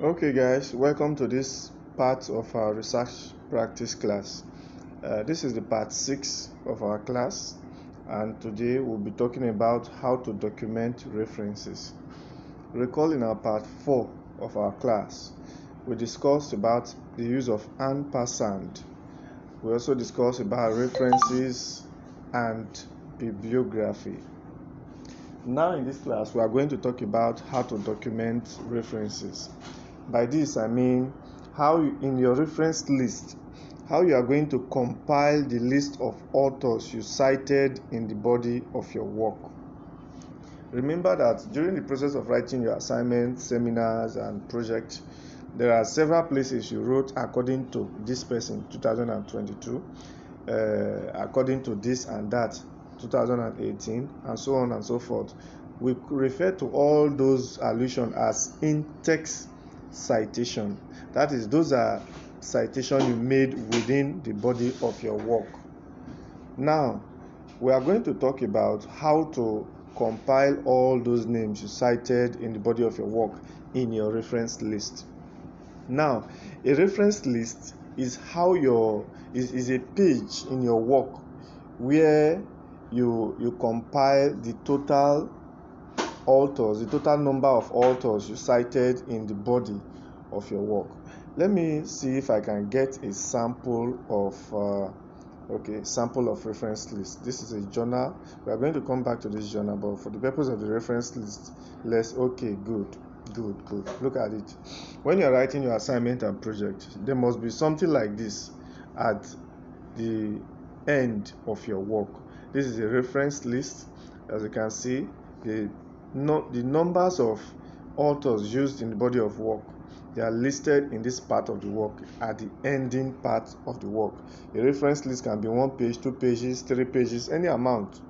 Okay guys, welcome to this part of our research practice class. This is the part 6 of our class, and today we'll be talking about how to document references. Recall in our part 4 of our class, we discussed about the use of ampersand. We also discussed about references and bibliography. Now in this class, we are going to talk about how to document references. By this I mean how in your reference list, how you are going to compile the list of authors you cited in the body of your work. Remember that during the process of writing your assignments, seminars and projects, there are several places you wrote according to this person 2022, according to this and that 2018, and so on and so forth. We refer to all those allusions as in-text citation. That is, those are citations you made within the body of your work. Now, we are going to talk about how to compile all those names you cited in the body of your work in your reference list. Now, a reference list is how is a page in your work where you compile the total authors, the total number of authors you cited in the body of your work. Let me see if I can get a sample of sample of reference list. This is a journal. We are going to come back to this journal, but for the purpose of the reference list, good. Look at it. When you are writing your assignment and project, there must be something like this at the end of your work. This is a reference list. As you can see, the numbers of authors used in the body of work, they are listed in this part of the work at the ending part of the work. A reference list can be 1 page, 2 pages, 3 pages, any amount.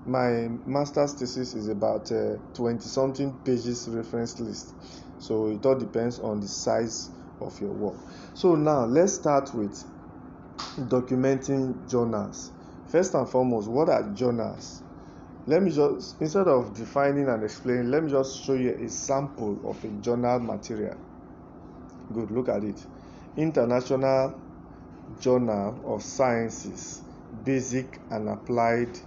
My master's thesis is about 20 something pages reference list, so it all depends on the size of your work. So now let's start with documenting journals. First and foremost, what are journals? Let me just, instead of defining and explaining, let me just show you a sample of a journal material. Good, look at it. International Journal of Sciences, Basic and Applied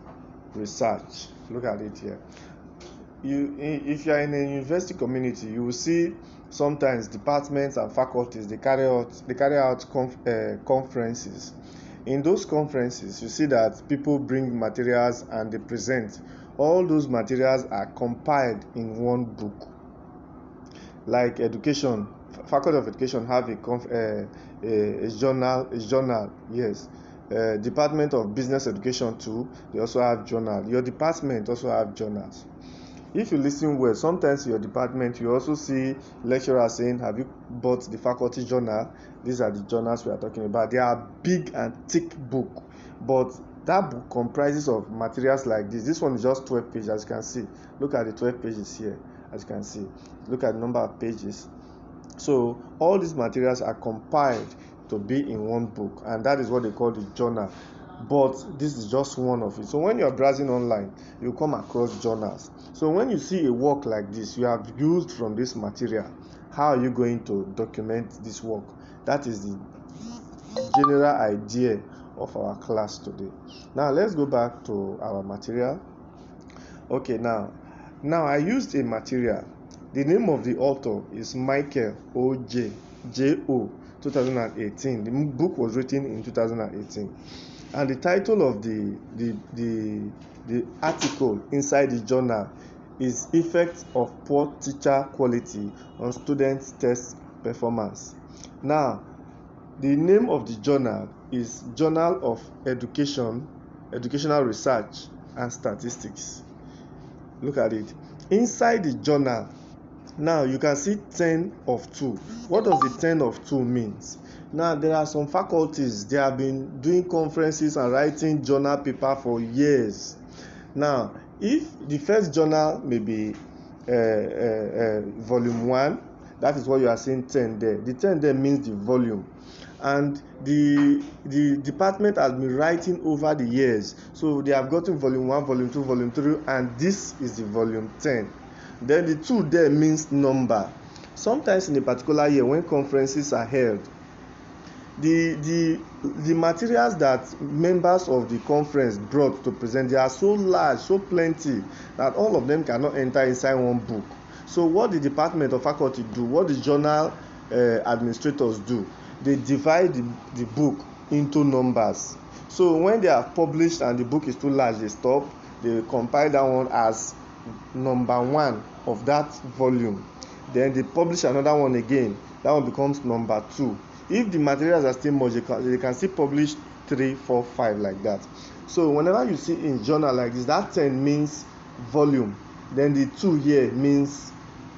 Research. Look at it here. If you are in a university community, you will see sometimes departments and faculties they carry out conferences. In those conferences, you see that people bring materials and they present. All those materials are compiled in one book. Like education, Faculty of Education have a journal. Yes. Department of Business Education too, they also have journal. Your department also have journals. If you listen well, sometimes in your department you also see lecturers saying, have you bought the faculty journal? These are the journals we are talking about. They are big and thick book, but that book comprises of materials like this. This one is just 12 pages, as you can see. Look at the 12 pages here, as you can see. Look at the number of pages. So all these materials are compiled to be in one book, and that is what they call the journal. But this is just one of it. So when you are browsing online, you come across journals. So when you see a work like this, you have used from this material, how are you going to document this work? That is the general idea of our class today. Now let's go back to our material. Okay, now I used a material. The name of the author is Michael O.J. J.O. 2018. The book was written in 2018. And the title of the article inside the journal is Effect of Poor Teacher Quality on Students' Test Performance. Now, the name of the journal is Journal of Education, Educational Research and Statistics. Look at it. Inside the journal, now you can see 10 of 2. What does the 10 of 2 means? Now there are some faculties, they have been doing conferences and writing journal paper for years. Now if the first journal may be volume 1, that is what you are seeing 10 there. The 10 there means the volume, and the department has been writing over the years, so they have gotten volume 1, volume 2, volume 3, and this is the volume 10. Then the 2 there means number. Sometimes in a particular year when conferences are held, the materials that members of the conference brought to present, they are so large, so plenty, that all of them cannot enter inside one book. So what the department of faculty do, what the journal administrators do, they divide the book into numbers. So when they are published and the book is too large, they stop. They compile that one as number 1 of that volume. Then they publish another one again. That one becomes number 2. If the materials are still much, they can still publish 3, 4, 5 like that. So whenever you see in journal like this, that 10 means volume. Then the 2 here means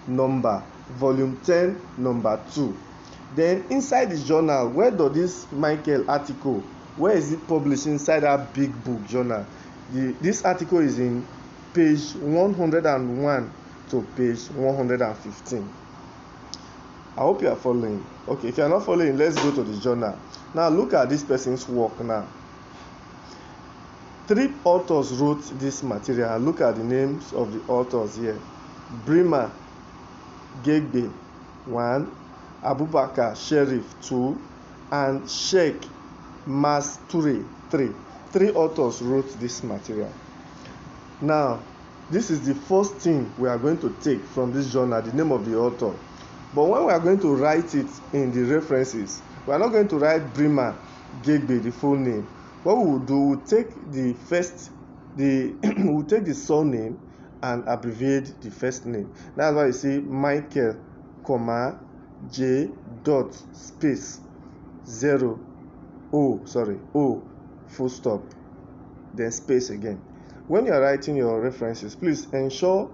number. Volume 10, number 2. Then inside the journal, where does this Michael article, where is it published inside that big book journal? This article is in page 101 to page 115. I hope you are following. Okay, if you are not following, let's go to the journal. Now look at this person's work now. 3 authors wrote this material. Look at the names of the authors here. Bremer Gegbe 1, Abubakar Sherif 2, and Sheikh Masture 3. 3 authors wrote this material. Now, this is the first thing we are going to take from this journal, the name of the author. But when we are going to write it in the references, we are not going to write Bremer Gegbe, the full name. What we will do, we'll take we'll take the surname and abbreviate the first name. That's why you see Michael, J dot space 0 O full stop, then space again. When you are writing your references, please ensure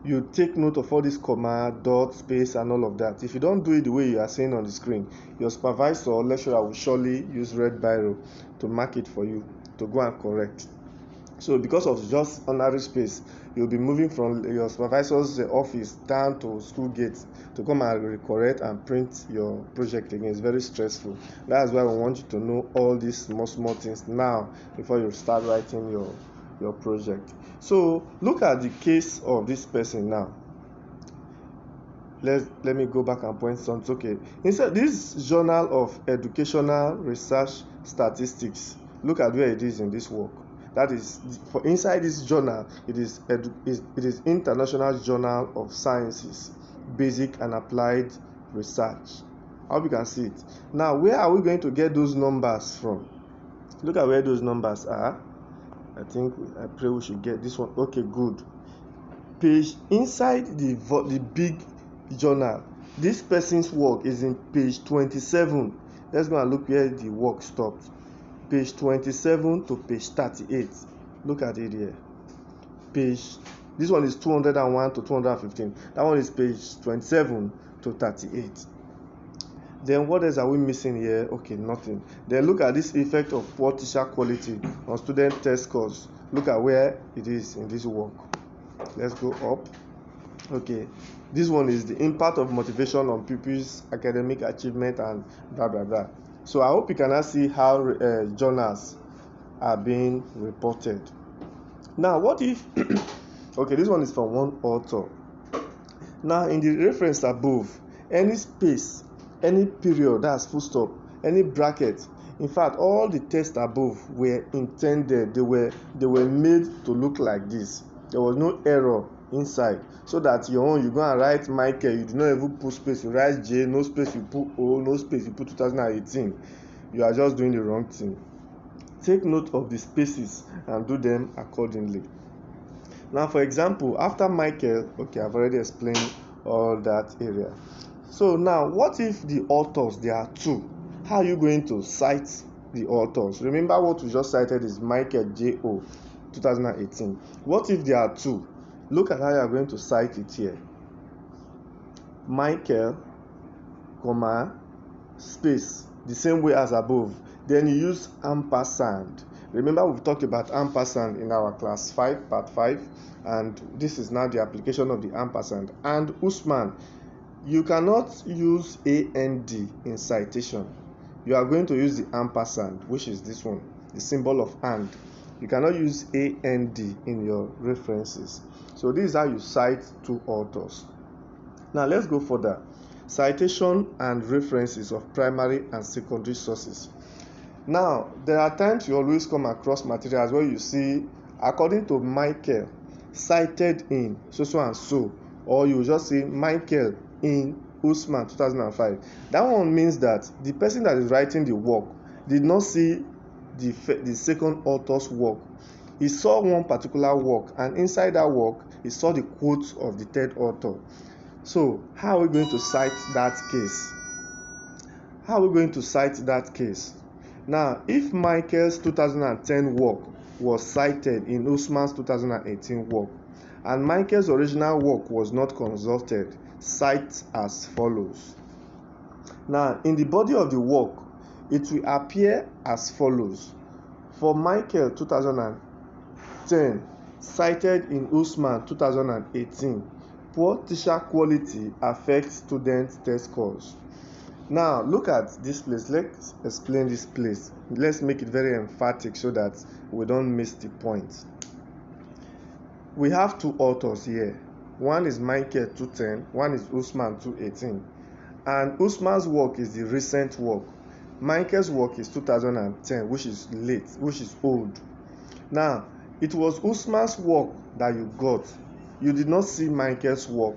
you take note of all this comma, dot, space, and all of that. If you don't do it the way you are seeing on the screen, your supervisor or lecturer will surely use red biro to mark it for you to go and correct. So because of just honorary space, you'll be moving from your supervisor's office down to school gate to come and correct and print your project again. It's very stressful. That's why we want you to know all these small things now before you start writing your project. So look at the case of this person now. Let me go back and point something. Okay, inside this Journal of Educational Research Statistics, look at where it is in this work. That is, for inside this journal, it is International Journal of Sciences, Basic and Applied Research. I hope you can see it. Now, where are we going to get those numbers from? Look at where those numbers are. I pray we should get this one. Okay, good. Page inside the big journal. This person's work is in page 27. Let's go and look where the work stopped. Page 27 to page 38. Look at it here. This one is 201 to 215. That one is page 27 to 38. Then what else are we missing here? Okay, nothing. Then look at this effect of poor teacher quality on student test scores. Look at where it is in this work. Let's go up. Okay, this one is the impact of motivation on pupils' academic achievement and blah blah blah. So I hope you can now see how journals are being reported. Now, what if okay, this one is from one author. Now, in the reference above, any space, any period, that's full stop, any bracket, in fact, all the text above were intended, they were made to look like this. There was no error inside, so that your own, you go and write Michael, you do not even put space, you write J, no space, you put O, no space, you put 2018. You are just doing the wrong thing. Take note of the spaces and do them accordingly. Now, for example, after Michael, okay, I've already explained all that area. So now, what if the authors, there are 2? How are you going to cite the authors? Remember what we just cited is Michael J.O. 2018. What if there are 2? Look at how you are going to cite it here. Michael, space, the same way as above. Then you use ampersand. Remember we've talked about ampersand in our class 5, part 5, and this is now the application of the ampersand. And Usman, you cannot use AND in citation. You are going to use the ampersand, which is this one, the symbol of and. You cannot use AND in your references. So this is how you cite 2 authors. Now let's go further. Citation and references of primary and secondary sources. Now, there are times you always come across materials where you see, according to Michael, cited in so and so, or you just see Michael in Usman 2005. That one means that the person that is writing the work did not see the second author's work. He saw one particular work, and inside that work, he saw the quotes of the third author. So, how are we going to cite that case? Now, if Michael's 2010 work was cited in Usman's 2018 work, and Michael's original work was not consulted, cite as follows. Now, in the body of the work, it will appear as follows. For Michael 2010, cited in Usman 2018, poor teacher quality affects student test scores. Now, look at this place. Let's explain this place. Let's make it very emphatic so that we don't miss the point. We have two authors here. One is Michael 210, one is Usman 218. And Usman's work is the recent work. Michael's work is 2010, which is late, which is old. Now, it was Usman's work that you got. You did not see Michael's work.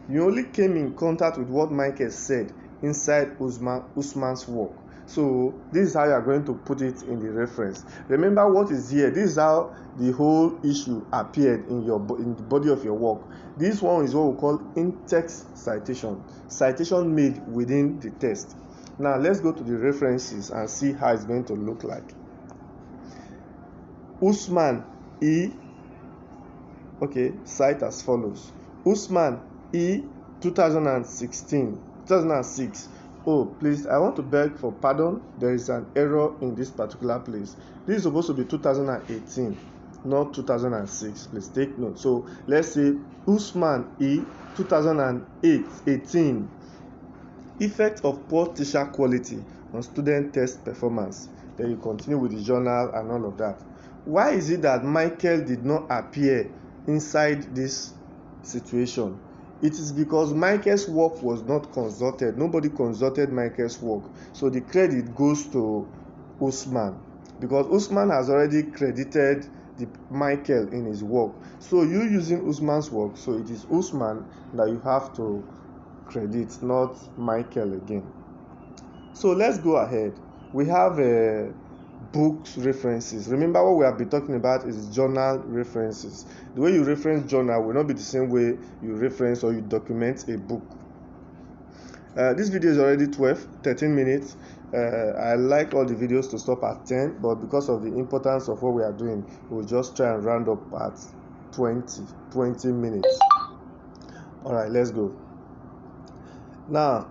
You only came in contact with what Michael said inside Usman's work. So this is how you are going to put it in the reference. Remember what is here. This is how the whole issue appeared in the body of your work. This one is what we call in-text citation. Citation made within the text. Now let's go to the references and see how it's going to look like. Usman E. Okay, cite as follows. Usman E. 2006. Oh, please, I want to beg for pardon. There is an error in this particular place. This is supposed to be 2018, not 2006. Please take note. So let's say Usman E. 2018. Effect of poor teacher quality on student test performance. Then you continue with the journal and all of that. Why is it that Michael did not appear inside this situation? It is because Michael's work was not consulted. Nobody consulted Michael's work. So the credit goes to Usman, because Usman has already credited Michael in his work. So you using Usman's work, so it is Usman that you have to credit, not Michael again. So let's go ahead. We have books references. Remember, what we have been talking about is journal references. The way you reference journal will not be the same way you reference or you document a book. This video is already 13 minutes. I like all the videos to stop at 10, but because of the importance of what we are doing, we'll just try and round up at 20 minutes. All right, let's go. Now,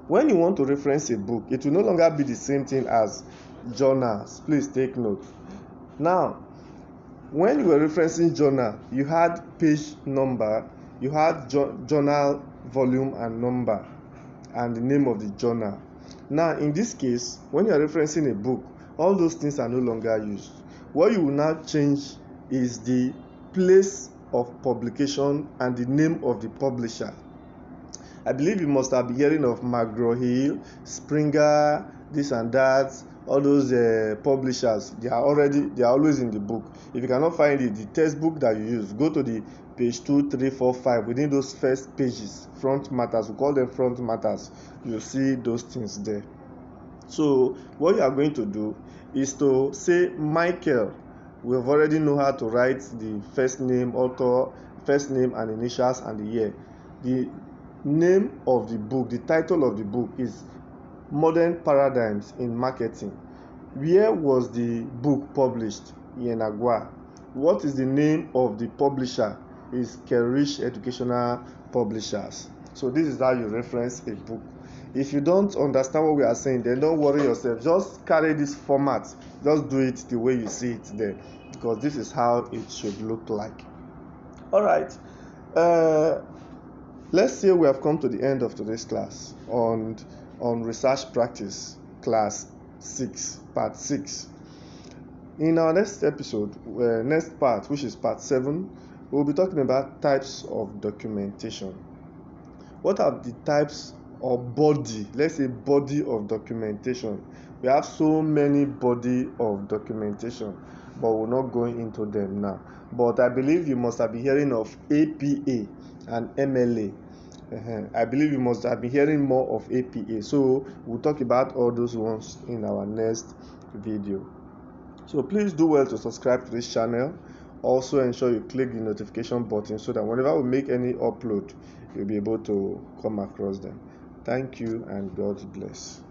when you want to reference a book, it will no longer be the same thing as journals. Please take note. Now, when you were referencing journal, you had page number, you had journal volume and number, and the name of the journal. Now, in this case, when you are referencing a book, all those things are no longer used. What you will now change is the place of publication and the name of the publisher. I believe you must have been hearing of McGraw-Hill, Springer, this and that. All those publishers, they are always in the book. If you cannot find it, the textbook that you use, go to the page 2, 3, 4, 5. Within those first pages, front matters, we call them front matters. You'll see those things there. So what you are going to do is to say Michael. We have already know how to write the first name, author, first name and initials and the year. The name of the book, the title of the book is Modern Paradigms in Marketing. Where was the book published? In Agua. What is the name of the publisher? Is Kerish Educational Publishers. So this is how you reference a book. If you don't understand what we are saying, then don't worry yourself. Just carry this format. Just do it the way you see it there, because this is how it should look like. All right. Let's say we have come to the end of today's class on research practice, class 6, part 6. In our next episode, next part, which is part 7, we'll be talking about types of documentation. what are the types or body, let's say body of documentation? We have so many body of documentation, but we're not going into them now. But I believe you must have been hearing of APA and MLA. I believe you must have been hearing more of APA. So we'll talk about all those ones in our next video. So please do well to subscribe to this channel. Also ensure you click the notification button so that whenever we make any upload, you'll be able to come across them. Thank you and God bless.